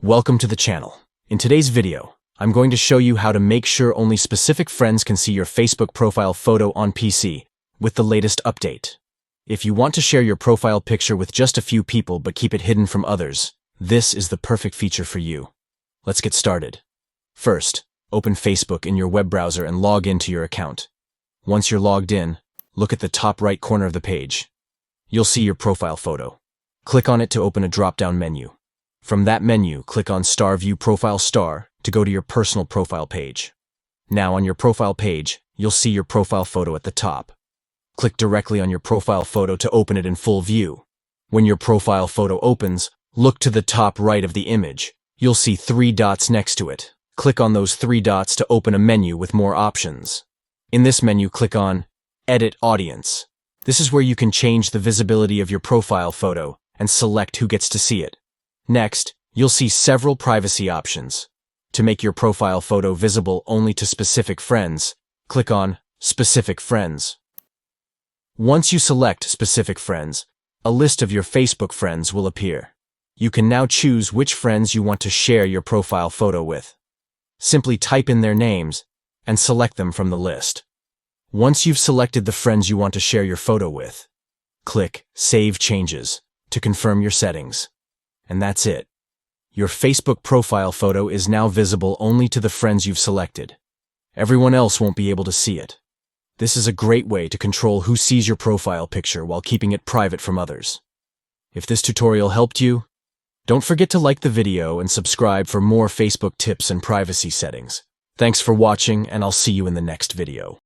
Welcome to the channel. In today's video, I'm going to show you how to make sure only specific friends can see your Facebook profile photo on PC with the latest update. If you want to share your profile picture with just a few people but keep it hidden from others, this is the perfect feature for you. Let's get started. First, open Facebook in your web browser and log into your account. Once you're logged in, look at the top right corner of the page. You'll see your profile photo. Click on it to open a drop-down menu. From that menu, click on View Profile Star to go to your personal profile page. Now on your profile page, you'll see your profile photo at the top. Click directly on your profile photo to open it in full view. When your profile photo opens, look to the top right of the image. You'll see 3 dots next to it. Click on those 3 dots to open a menu with more options. In this menu, click on Edit Audience. This is where you can change the visibility of your profile photo and select who gets to see it. Next, you'll see several privacy options. To make your profile photo visible only to specific friends, click on Specific Friends. Once you select Specific Friends, a list of your Facebook friends will appear. You can now choose which friends you want to share your profile photo with. Simply type in their names and select them from the list. Once you've selected the friends you want to share your photo with, click Save Changes to confirm your settings. And that's it. Your Facebook profile photo is now visible only to the friends you've selected. Everyone else won't be able to see it. This is a great way to control who sees your profile picture while keeping it private from others. If this tutorial helped you, don't forget to like the video and subscribe for more Facebook tips and privacy settings. Thanks for watching, and I'll see you in the next video.